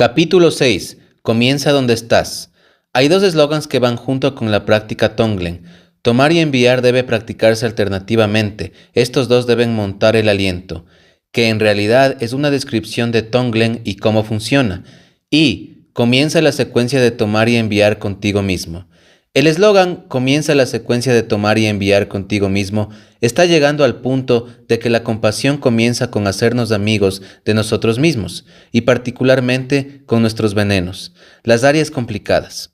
Capítulo 6. Comienza donde estás. Hay dos eslogans que van junto con la práctica Tonglen. Tomar y enviar debe practicarse alternativamente. Estos dos deben montar el aliento, que en realidad es una descripción de Tonglen y cómo funciona. Y comienza la secuencia de tomar y enviar contigo mismo. El eslogan comienza la secuencia de tomar y enviar contigo mismo está llegando al punto de que la compasión comienza con hacernos amigos de nosotros mismos y particularmente con nuestros venenos, las áreas complicadas.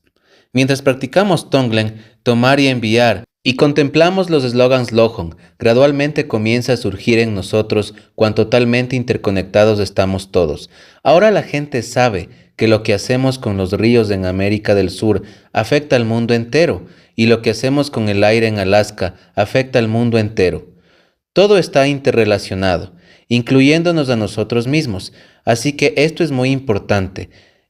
Mientras practicamos Tonglen, tomar y enviar, y contemplamos los eslogans Lohong, gradualmente comienza a surgir en nosotros cuán totalmente interconectados estamos todos. Ahora la gente sabe que lo que hacemos con los ríos en América del Sur afecta al mundo entero, y lo que hacemos con el aire en Alaska afecta al mundo entero. Todo está interrelacionado, incluyéndonos a nosotros mismos, así que esto es muy importante.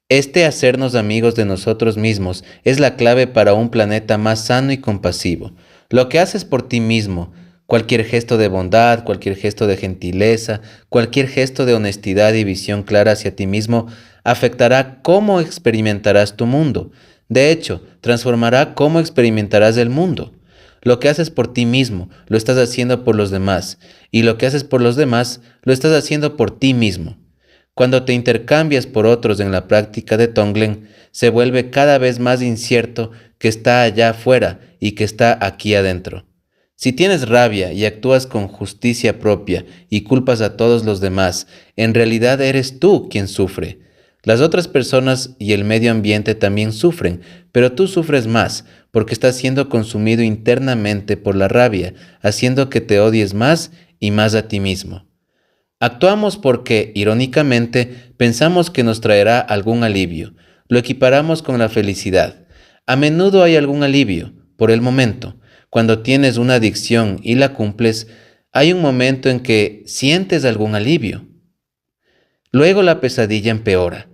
Este hacernos amigos de nosotros mismos es la clave para un planeta más sano y compasivo. Lo que haces por ti mismo, cualquier gesto de bondad, cualquier gesto de gentileza, cualquier gesto de honestidad y visión clara hacia ti mismo, afectará cómo experimentarás tu mundo. De hecho, transformará cómo experimentarás el mundo. Lo que haces por ti mismo, lo estás haciendo por los demás, y lo que haces por los demás, lo estás haciendo por ti mismo. Cuando te intercambias por otros en la práctica de Tonglen, se vuelve cada vez más incierto que está allá afuera y que está aquí adentro. Si tienes rabia y actúas con justicia propia y culpas a todos los demás, en realidad eres tú quien sufre. Las otras personas y el medio ambiente también sufren, pero tú sufres más porque estás siendo consumido internamente por la rabia, haciendo que te odies más y más a ti mismo. Actuamos porque, irónicamente, pensamos que nos traerá algún alivio. Lo equiparamos con la felicidad. A menudo hay algún alivio, por el momento. Cuando tienes una adicción y la cumples, hay un momento en que sientes algún alivio. Luego la pesadilla empeora.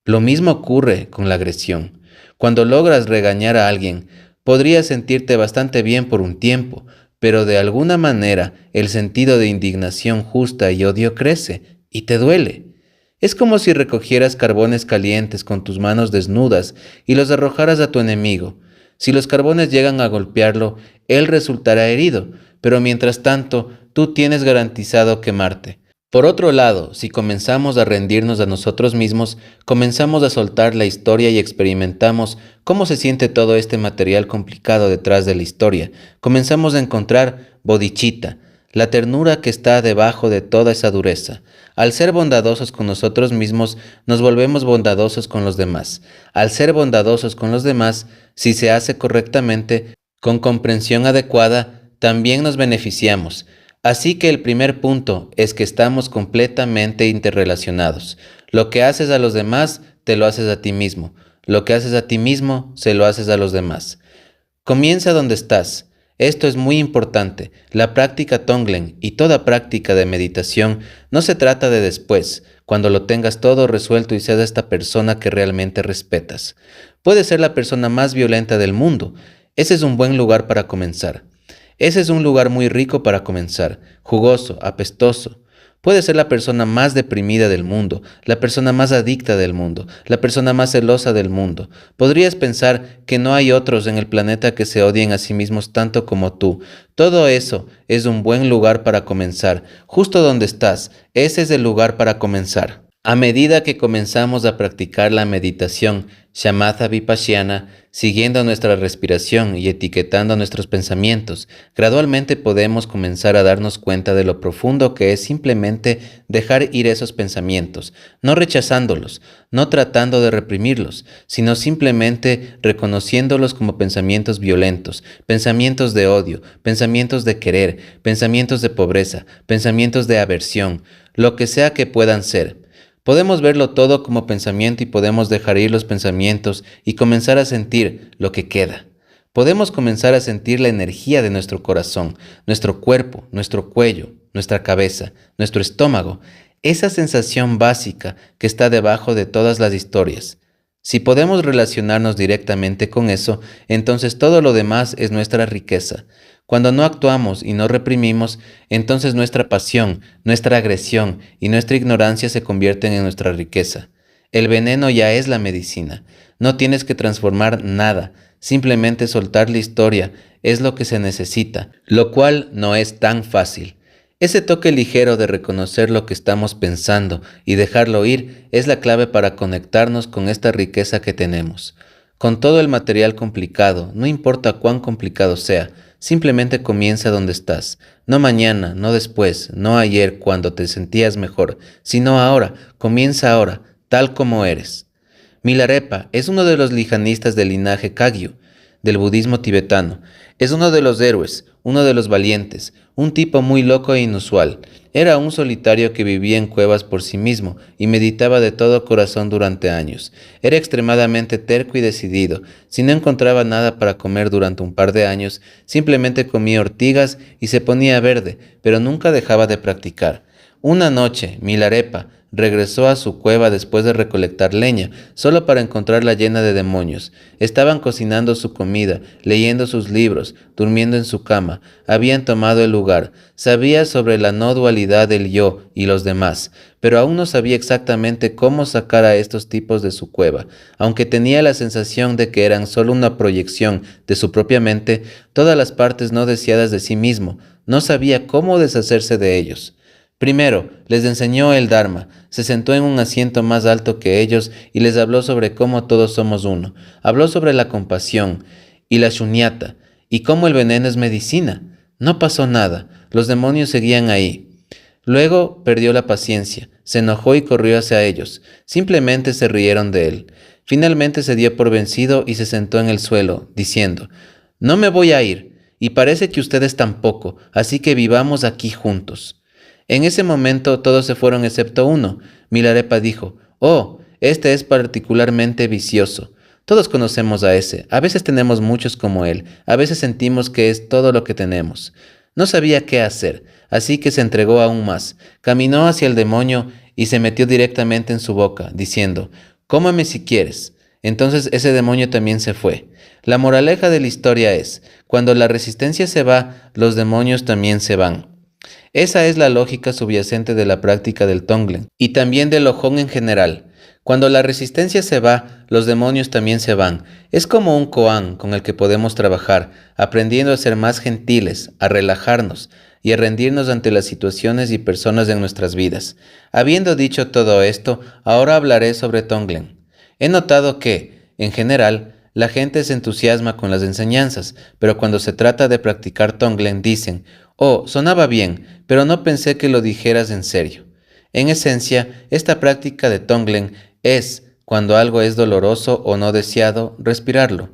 Lo mismo ocurre con la agresión. Cuando logras regañar a alguien, podrías sentirte bastante bien por un tiempo, pero de alguna manera el sentido de indignación justa y odio crece y te duele. Es como si recogieras carbones calientes con tus manos desnudas y los arrojaras a tu enemigo. Si los carbones llegan a golpearlo, él resultará herido, pero mientras tanto, tú tienes garantizado quemarte. Por otro lado, si comenzamos a rendirnos a nosotros mismos, comenzamos a soltar la historia y experimentamos cómo se siente todo este material complicado detrás de la historia. Comenzamos a encontrar bodhicitta, la ternura que está debajo de toda esa dureza. Al ser bondadosos con nosotros mismos, nos volvemos bondadosos con los demás. Al ser bondadosos con los demás, si se hace correctamente, con comprensión adecuada, también nos beneficiamos. Así que el primer punto es que estamos completamente interrelacionados. Lo que haces a los demás, te lo haces a ti mismo. Lo que haces a ti mismo, se lo haces a los demás. Comienza donde estás. Esto es muy importante. La práctica Tonglen y toda práctica de meditación no se trata de después, cuando lo tengas todo resuelto y seas esta persona que realmente respetas. Puedes ser la persona más violenta del mundo. Ese es un buen lugar para comenzar. Ese es un lugar muy rico para comenzar, jugoso, apestoso. Puede ser la persona más deprimida del mundo, la persona más adicta del mundo, la persona más celosa del mundo. Podrías pensar que no hay otros en el planeta que se odien a sí mismos tanto como tú. Todo eso es un buen lugar para comenzar. Justo donde estás, ese es el lugar para comenzar. A medida que comenzamos a practicar la meditación Shamatha Vipassana, siguiendo nuestra respiración y etiquetando nuestros pensamientos, gradualmente podemos comenzar a darnos cuenta de lo profundo que es simplemente dejar ir esos pensamientos, no rechazándolos, no tratando de reprimirlos, sino simplemente reconociéndolos como pensamientos violentos, pensamientos de odio, pensamientos de querer, pensamientos de pobreza, pensamientos de aversión, lo que sea que puedan ser. Podemos verlo todo como pensamiento y podemos dejar ir los pensamientos y comenzar a sentir lo que queda. Podemos comenzar a sentir la energía de nuestro corazón, nuestro cuerpo, nuestro cuello, nuestra cabeza, nuestro estómago, esa sensación básica que está debajo de todas las historias. Si podemos relacionarnos directamente con eso, entonces todo lo demás es nuestra riqueza. Cuando no actuamos y no reprimimos, entonces nuestra pasión, nuestra agresión y nuestra ignorancia se convierten en nuestra riqueza. El veneno ya es la medicina. No tienes que transformar nada, simplemente soltar la historia es lo que se necesita, lo cual no es tan fácil. Ese toque ligero de reconocer lo que estamos pensando y dejarlo ir es la clave para conectarnos con esta riqueza que tenemos. Con todo el material complicado, no importa cuán complicado sea, simplemente comienza donde estás. No mañana, no después, no ayer cuando te sentías mejor, sino ahora, comienza ahora, tal como eres. Milarepa es uno de los lijanistas del linaje Kagyu, del budismo tibetano. Es uno de los héroes, uno de los valientes, un tipo muy loco e inusual. Era un solitario que vivía en cuevas por sí mismo y meditaba de todo corazón durante años. Era extremadamente terco y decidido. Si no encontraba nada para comer durante un par de años, simplemente comía ortigas y se ponía verde, pero nunca dejaba de practicar. Una noche, Milarepa regresó a su cueva después de recolectar leña, solo para encontrarla llena de demonios. Estaban cocinando su comida, leyendo sus libros, durmiendo en su cama. Habían tomado el lugar. Sabía sobre la no dualidad del yo y los demás, pero aún no sabía exactamente cómo sacar a estos tipos de su cueva. Aunque tenía la sensación de que eran solo una proyección de su propia mente, todas las partes no deseadas de sí mismo, no sabía cómo deshacerse de ellos. Primero, les enseñó el Dharma, se sentó en un asiento más alto que ellos y les habló sobre cómo todos somos uno. Habló sobre la compasión y la shunyata y cómo el veneno es medicina. No pasó nada, los demonios seguían ahí. Luego perdió la paciencia, se enojó y corrió hacia ellos. Simplemente se rieron de él. Finalmente se dio por vencido y se sentó en el suelo, diciendo: «No me voy a ir, y parece que ustedes tampoco, así que vivamos aquí juntos». En ese momento todos se fueron excepto uno. Milarepa dijo: «Oh, este es particularmente vicioso. Todos conocemos a ese. A veces tenemos muchos como él. A veces sentimos que es todo lo que tenemos». No sabía qué hacer, así que se entregó aún más. Caminó hacia el demonio y se metió directamente en su boca, diciendo: «Cómeme si quieres». Entonces ese demonio también se fue. La moraleja de la historia es: cuando la resistencia se va, los demonios también se van. Esa es la lógica subyacente de la práctica del Tonglen y también del Lojong en general. Cuando la resistencia se va, los demonios también se van. Es como un koan con el que podemos trabajar, aprendiendo a ser más gentiles, a relajarnos y a rendirnos ante las situaciones y personas de nuestras vidas. Habiendo dicho todo esto, ahora hablaré sobre Tonglen. He notado que, en general, la gente se entusiasma con las enseñanzas, pero cuando se trata de practicar Tonglen dicen: «Oh, sonaba bien, pero no pensé que lo dijeras en serio». En esencia, esta práctica de Tonglen es, cuando algo es doloroso o no deseado, respirarlo.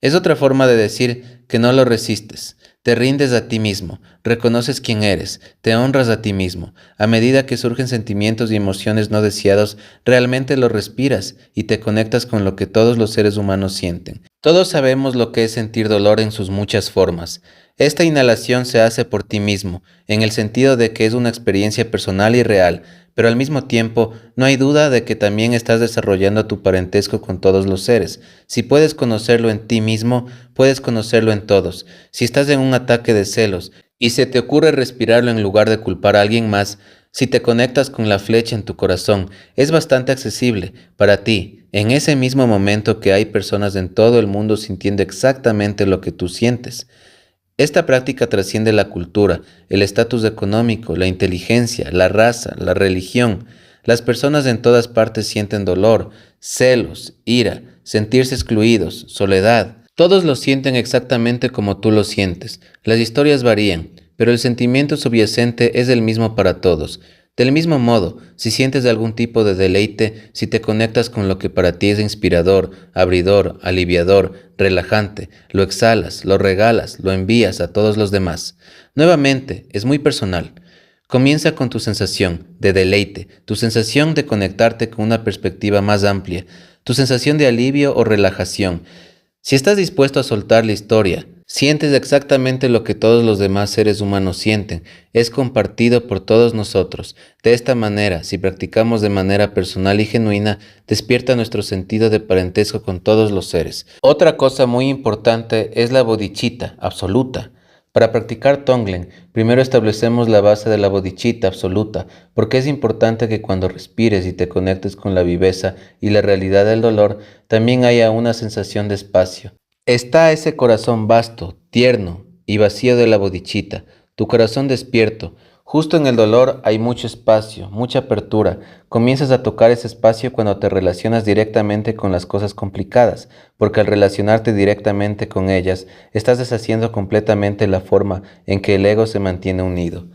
Es otra forma de decir que no lo resistes. Te rindes a ti mismo, reconoces quién eres, te honras a ti mismo. A medida que surgen sentimientos y emociones no deseados, realmente los respiras y te conectas con lo que todos los seres humanos sienten. Todos sabemos lo que es sentir dolor en sus muchas formas. Esta inhalación se hace por ti mismo, en el sentido de que es una experiencia personal y real, pero al mismo tiempo no hay duda de que también estás desarrollando tu parentesco con todos los seres. Si puedes conocerlo en ti mismo, puedes conocerlo en todos. Si estás en un ataque de celos y se te ocurre respirarlo en lugar de culpar a alguien más, si te conectas con la flecha en tu corazón, es bastante accesible para ti, en ese mismo momento que hay personas en todo el mundo sintiendo exactamente lo que tú sientes. Esta práctica trasciende la cultura, el estatus económico, la inteligencia, la raza, la religión. Las personas en todas partes sienten dolor, celos, ira, sentirse excluidos, soledad. Todos lo sienten exactamente como tú lo sientes. Las historias varían, pero el sentimiento subyacente es el mismo para todos. Del mismo modo, si sientes algún tipo de deleite, si te conectas con lo que para ti es inspirador, abridor, aliviador, relajante, lo exhalas, lo regalas, lo envías a todos los demás. Nuevamente, es muy personal. Comienza con tu sensación de deleite, tu sensación de conectarte con una perspectiva más amplia, tu sensación de alivio o relajación. Si estás dispuesto a soltar la historia, sientes exactamente lo que todos los demás seres humanos sienten, es compartido por todos nosotros. De esta manera, si practicamos de manera personal y genuina, despierta nuestro sentido de parentesco con todos los seres. Otra cosa muy importante es la bodhicitta absoluta. Para practicar Tonglen, primero establecemos la base de la bodhicitta absoluta, porque es importante que cuando respires y te conectes con la viveza y la realidad del dolor, también haya una sensación de espacio. Está ese corazón vasto, tierno y vacío de la bodhicitta, tu corazón despierto. Justo en el dolor hay mucho espacio, mucha apertura. Comienzas a tocar ese espacio cuando te relacionas directamente con las cosas complicadas, porque al relacionarte directamente con ellas, estás deshaciendo completamente la forma en que el ego se mantiene unido.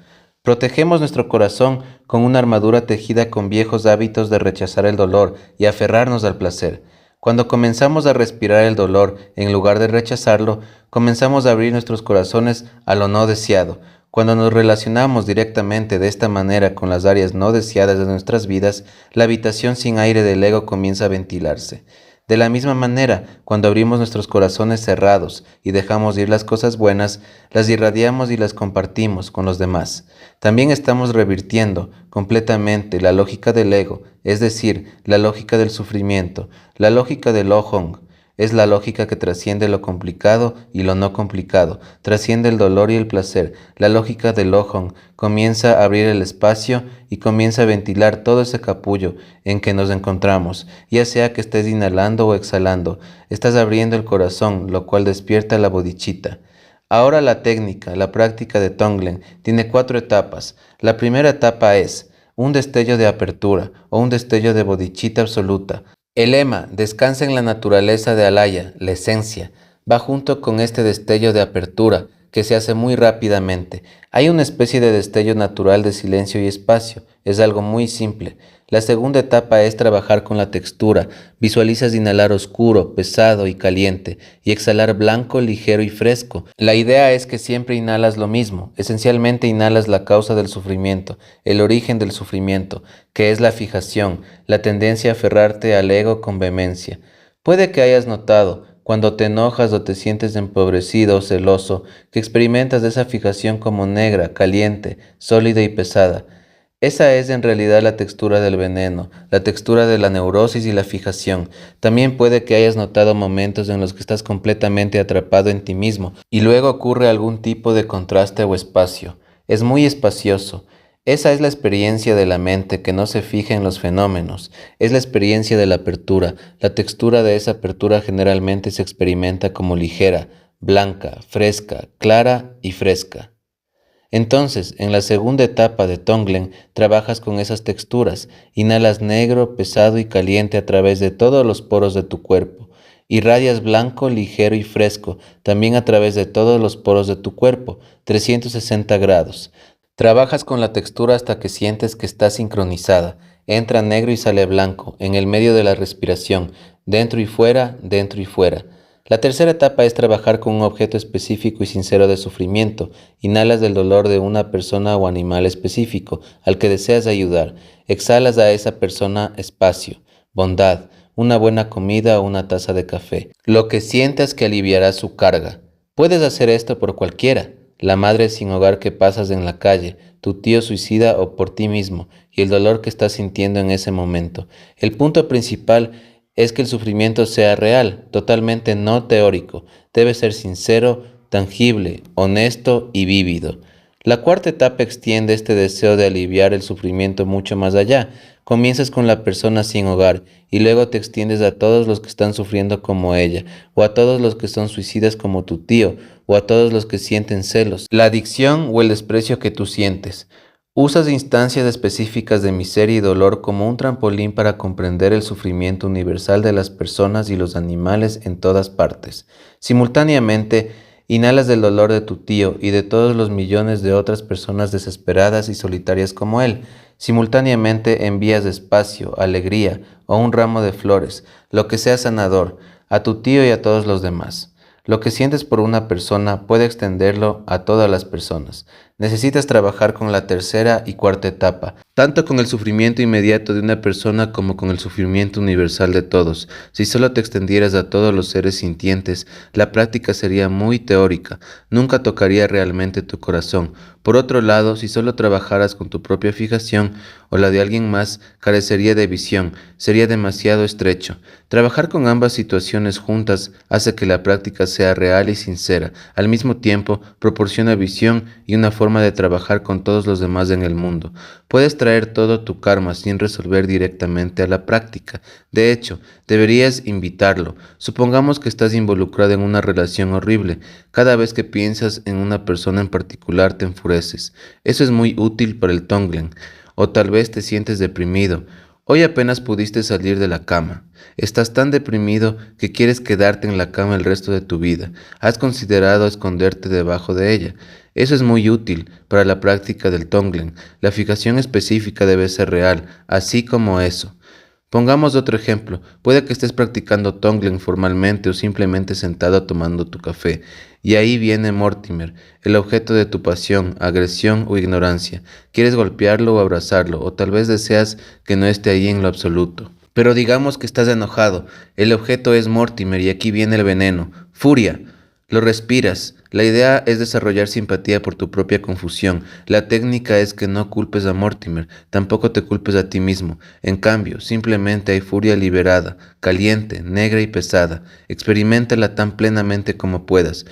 Protegemos nuestro corazón con una armadura tejida con viejos hábitos de rechazar el dolor y aferrarnos al placer. Cuando comenzamos a respirar el dolor en lugar de rechazarlo, comenzamos a abrir nuestros corazones a lo no deseado. Cuando nos relacionamos directamente de esta manera con las áreas no deseadas de nuestras vidas, la habitación sin aire del ego comienza a ventilarse. De la misma manera, cuando abrimos nuestros corazones cerrados y dejamos ir las cosas buenas, las irradiamos y las compartimos con los demás. También estamos revirtiendo completamente la lógica del ego, es decir, la lógica del sufrimiento. La lógica del Lohong es la lógica que trasciende lo complicado y lo no complicado, trasciende el dolor y el placer. La lógica del Lohong comienza a abrir el espacio y comienza a ventilar todo ese capullo en que nos encontramos, ya sea que estés inhalando o exhalando. Estás abriendo el corazón, lo cual despierta la bodhicitta. Ahora la técnica, la práctica de Tonglen, tiene 4 etapas. La primera etapa es un destello de apertura o un destello de bodhicitta absoluta. El lema, descansa en la naturaleza de Alaya, la esencia, va junto con este destello de apertura, que se hace muy rápidamente. Hay una especie de destello natural de silencio y espacio, es algo muy simple. La segunda etapa es trabajar con la textura. Visualizas inhalar oscuro, pesado y caliente, y exhalar blanco, ligero y fresco. La idea es que siempre inhalas lo mismo. Esencialmente inhalas la causa del sufrimiento, el origen del sufrimiento, que es la fijación, la tendencia a aferrarte al ego con vehemencia. Puede que hayas notado, cuando te enojas o te sientes empobrecido o celoso, que experimentas esa fijación como negra, caliente, sólida y pesada. Esa es en realidad la textura del veneno, la textura de la neurosis y la fijación. También puede que hayas notado momentos en los que estás completamente atrapado en ti mismo y luego ocurre algún tipo de contraste o espacio. Es muy espacioso. Esa es la experiencia de la mente que no se fija en los fenómenos. Es la experiencia de la apertura. La textura de esa apertura generalmente se experimenta como ligera, blanca, fresca, clara y fresca. Entonces, en la segunda etapa de Tonglen, trabajas con esas texturas. Inhalas negro, pesado y caliente a través de todos los poros de tu cuerpo. Irradias blanco, ligero y fresco, también a través de todos los poros de tu cuerpo, 360 grados. Trabajas con la textura hasta que sientes que está sincronizada. Entra negro y sale blanco, en el medio de la respiración, dentro y fuera, dentro y fuera. La tercera etapa es trabajar con un objeto específico y sincero de sufrimiento. Inhalas del dolor de una persona o animal específico al que deseas ayudar. Exhalas a esa persona espacio, bondad, una buena comida o una taza de café. Lo que sientas que aliviará su carga. Puedes hacer esto por cualquiera. La madre sin hogar que pasas en la calle, tu tío suicida o por ti mismo, y el dolor que estás sintiendo en ese momento. El punto principal es que el sufrimiento sea real, totalmente no teórico. Debe ser sincero, tangible, honesto y vívido. La cuarta etapa extiende este deseo de aliviar el sufrimiento mucho más allá. Comienzas con la persona sin hogar y luego te extiendes a todos los que están sufriendo como ella, o a todos los que son suicidas como tu tío, o a todos los que sienten celos, la adicción o el desprecio que tú sientes. Usas instancias específicas de miseria y dolor como un trampolín para comprender el sufrimiento universal de las personas y los animales en todas partes. Simultáneamente, inhalas del dolor de tu tío y de todos los millones de otras personas desesperadas y solitarias como él. Simultáneamente envías espacio, alegría o un ramo de flores, lo que sea sanador, a tu tío y a todos los demás. Lo que sientes por una persona puede extenderlo a todas las personas. Necesitas trabajar con la tercera y cuarta etapa, tanto con el sufrimiento inmediato de una persona como con el sufrimiento universal de todos. Si solo te extendieras a todos los seres sintientes, la práctica sería muy teórica, nunca tocaría realmente tu corazón. Por otro lado, si solo trabajaras con tu propia fijación o la de alguien más, carecería de visión, sería demasiado estrecho. Trabajar con ambas situaciones juntas hace que la práctica sea real y sincera. Al mismo tiempo, proporciona visión y una forma de trabajar con todos los demás en el mundo. Puedes traer todo tu karma sin resolver directamente a la práctica. De hecho, deberías invitarlo. Supongamos que estás involucrado en una relación horrible. Cada vez que piensas en una persona en particular te enfureces. Eso es muy útil para el Tonglen. O tal vez te sientes deprimido. Hoy apenas pudiste salir de la cama. Estás tan deprimido que quieres quedarte en la cama el resto de tu vida. Has considerado esconderte debajo de ella. Eso es muy útil para la práctica del Tonglen. La fijación específica debe ser real, así como eso. Pongamos otro ejemplo. Puede que estés practicando Tonglen formalmente o simplemente sentado tomando tu café. Y ahí viene Mortimer, el objeto de tu pasión, agresión o ignorancia. Quieres golpearlo o abrazarlo, o tal vez deseas que no esté ahí en lo absoluto. Pero digamos que estás enojado. El objeto es Mortimer y aquí viene el veneno. Furia. Lo respiras. La idea es desarrollar simpatía por tu propia confusión. La técnica es que no culpes a Mortimer, tampoco te culpes a ti mismo. En cambio, simplemente hay furia liberada, caliente, negra y pesada. Experiméntala tan plenamente como puedas.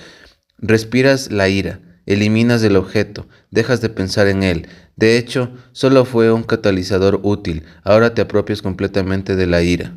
Respiras la ira, eliminas el objeto, dejas de pensar en él. De hecho, solo fue un catalizador útil. Ahora te apropias completamente de la ira.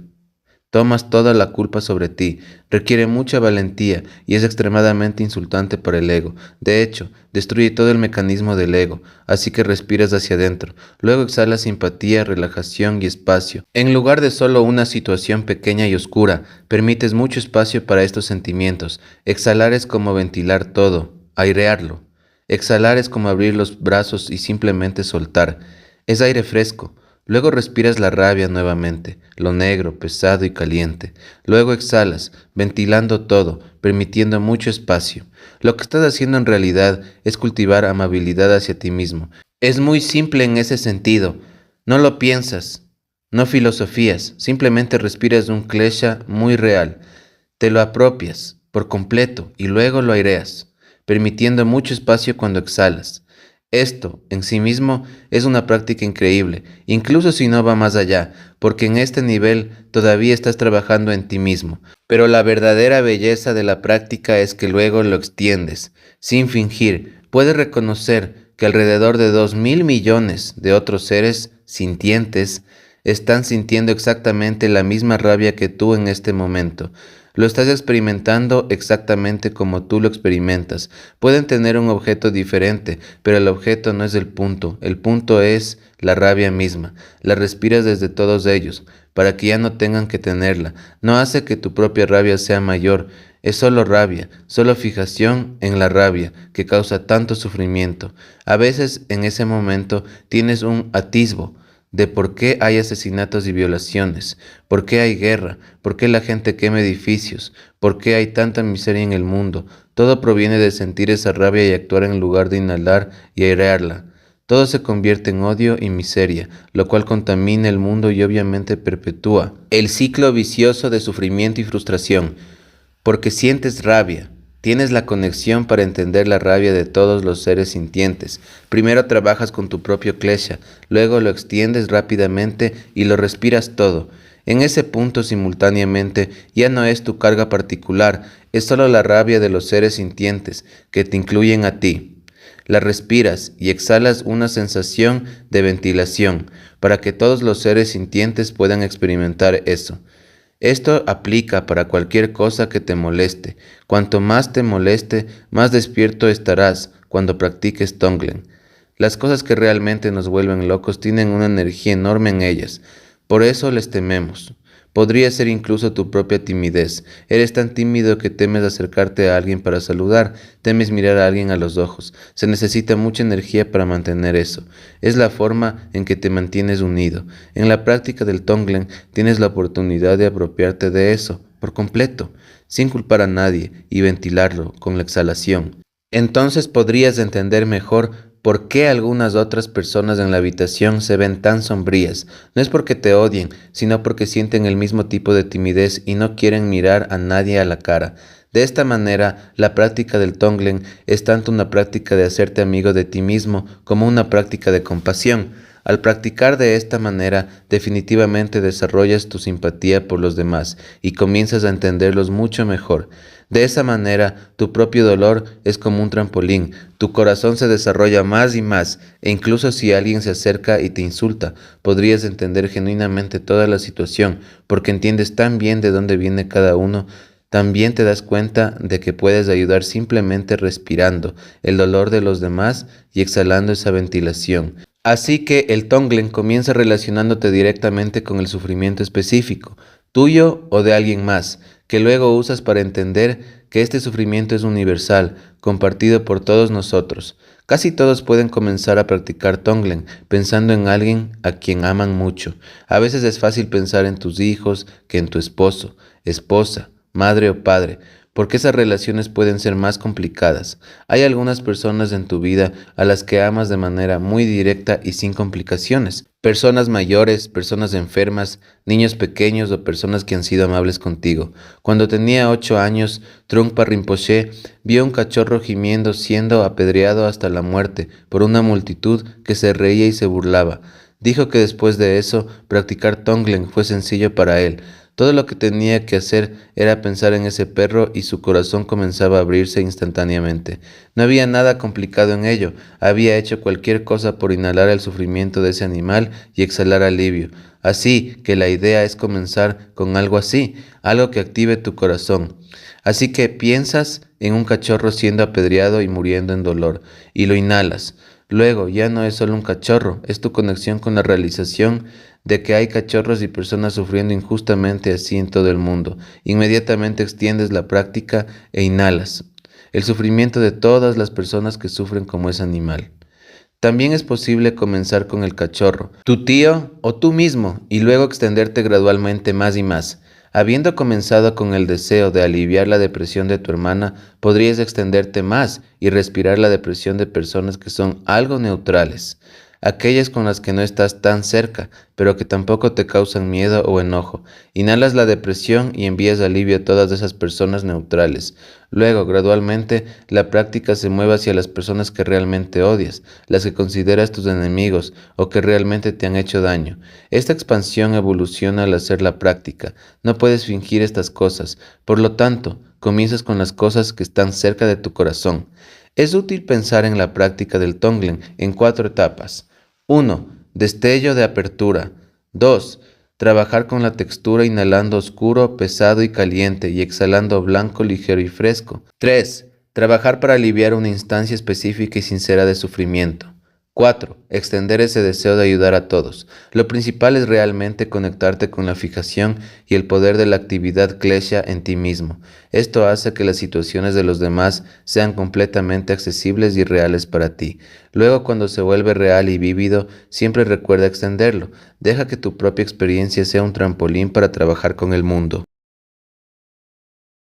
Tomas toda la culpa sobre ti, requiere mucha valentía y es extremadamente insultante para el ego. De hecho, destruye todo el mecanismo del ego, así que respiras hacia adentro. Luego exhalas simpatía, relajación y espacio. En lugar de solo una situación pequeña y oscura, permites mucho espacio para estos sentimientos. Exhalar es como ventilar todo, airearlo. Exhalar es como abrir los brazos y simplemente soltar. Es aire fresco. Luego respiras la rabia nuevamente, lo negro, pesado y caliente. Luego exhalas, ventilando todo, permitiendo mucho espacio. Lo que estás haciendo en realidad es cultivar amabilidad hacia ti mismo. Es muy simple en ese sentido. No lo piensas, no filosofías, simplemente respiras un klesha muy real. Te lo apropias por completo y luego lo aireas, permitiendo mucho espacio cuando exhalas. Esto, en sí mismo, es una práctica increíble, incluso si no va más allá, porque en este nivel todavía estás trabajando en ti mismo. Pero la verdadera belleza de la práctica es que luego lo extiendes, sin fingir. Puedes reconocer que alrededor de 2.000 millones de otros seres sintientes están sintiendo exactamente la misma rabia que tú en este momento. Lo estás experimentando exactamente como tú lo experimentas. Pueden tener un objeto diferente, pero el objeto no es el punto es la rabia misma. La respiras desde todos ellos, para que ya no tengan que tenerla. No hace que tu propia rabia sea mayor, es solo rabia, solo fijación en la rabia que causa tanto sufrimiento. A veces en ese momento tienes un atisbo de por qué hay asesinatos y violaciones, por qué hay guerra, por qué la gente quema edificios, por qué hay tanta miseria en el mundo. Todo proviene de sentir esa rabia y actuar en lugar de inhalar y airearla. Todo se convierte en odio y miseria, lo cual contamina el mundo y obviamente perpetúa el ciclo vicioso de sufrimiento y frustración. Porque sientes rabia. Tienes la conexión para entender la rabia de todos los seres sintientes. Primero trabajas con tu propio klesha, luego lo extiendes rápidamente y lo respiras todo. En ese punto simultáneamente ya no es tu carga particular, es solo la rabia de los seres sintientes que te incluyen a ti. La respiras y exhalas una sensación de ventilación para que todos los seres sintientes puedan experimentar eso. Esto aplica para cualquier cosa que te moleste. Cuanto más te moleste, más despierto estarás cuando practiques Tonglen. Las cosas que realmente nos vuelven locos tienen una energía enorme en ellas. Por eso les tememos. Podría ser incluso tu propia timidez. Eres tan tímido que temes acercarte a alguien para saludar, temes mirar a alguien a los ojos. Se necesita mucha energía para mantener eso. Es la forma en que te mantienes unido. En la práctica del Tonglen tienes la oportunidad de apropiarte de eso, por completo, sin culpar a nadie y ventilarlo con la exhalación. Entonces podrías entender mejor ¿por qué algunas otras personas en la habitación se ven tan sombrías? No es porque te odien, sino porque sienten el mismo tipo de timidez y no quieren mirar a nadie a la cara. De esta manera, la práctica del Tonglen es tanto una práctica de hacerte amigo de ti mismo como una práctica de compasión. Al practicar de esta manera, definitivamente desarrollas tu simpatía por los demás y comienzas a entenderlos mucho mejor. De esa manera, tu propio dolor es como un trampolín, tu corazón se desarrolla más y más, e incluso si alguien se acerca y te insulta, podrías entender genuinamente toda la situación, porque entiendes tan bien de dónde viene cada uno. También te das cuenta de que puedes ayudar simplemente respirando el dolor de los demás y exhalando esa ventilación. Así que el Tonglen comienza relacionándote directamente con el sufrimiento específico, tuyo o de alguien más, que luego usas para entender que este sufrimiento es universal, compartido por todos nosotros. Casi todos pueden comenzar a practicar Tonglen pensando en alguien a quien aman mucho. A veces es fácil pensar en tus hijos que en tu esposo, esposa, madre o padre, porque esas relaciones pueden ser más complicadas. Hay algunas personas en tu vida a las que amas de manera muy directa y sin complicaciones. Personas mayores, personas enfermas, niños pequeños o personas que han sido amables contigo. Cuando tenía 8 años, Trungpa Rinpoche vio un cachorro gimiendo siendo apedreado hasta la muerte por una multitud que se reía y se burlaba. Dijo que después de eso, practicar Tonglen fue sencillo para él. Todo lo que tenía que hacer era pensar en ese perro y su corazón comenzaba a abrirse instantáneamente. No había nada complicado en ello. Había hecho cualquier cosa por inhalar el sufrimiento de ese animal y exhalar alivio. Así que la idea es comenzar con algo así, algo que active tu corazón. Así que piensas en un cachorro siendo apedreado y muriendo en dolor, y lo inhalas. Luego ya no es solo un cachorro, es tu conexión con la realización de que hay cachorros y personas sufriendo injustamente así en todo el mundo. Inmediatamente extiendes la práctica e inhalas el sufrimiento de todas las personas que sufren como ese animal. También es posible comenzar con el cachorro, tu tío o tú mismo, y luego extenderte gradualmente más y más. Habiendo comenzado con el deseo de aliviar la depresión de tu hermana, podrías extenderte más y respirar la depresión de personas que son algo neutrales, aquellas con las que no estás tan cerca, pero que tampoco te causan miedo o enojo. Inhalas la depresión y envías alivio a todas esas personas neutrales. Luego, gradualmente, la práctica se mueve hacia las personas que realmente odias, las que consideras tus enemigos o que realmente te han hecho daño. Esta expansión evoluciona al hacer la práctica. No puedes fingir estas cosas. Por lo tanto, comienzas con las cosas que están cerca de tu corazón. Es útil pensar en la práctica del Tonglen en 4 etapas. 1. Destello de apertura. 2. Trabajar con la textura inhalando oscuro, pesado y caliente y exhalando blanco, ligero y fresco. 3. Trabajar para aliviar una instancia específica y sincera de sufrimiento. 4. Extender ese deseo de ayudar a todos. Lo principal es realmente conectarte con la fijación y el poder de la actividad klesha en ti mismo. Esto hace que las situaciones de los demás sean completamente accesibles y reales para ti. Luego, cuando se vuelve real y vívido, siempre recuerda extenderlo. Deja que tu propia experiencia sea un trampolín para trabajar con el mundo.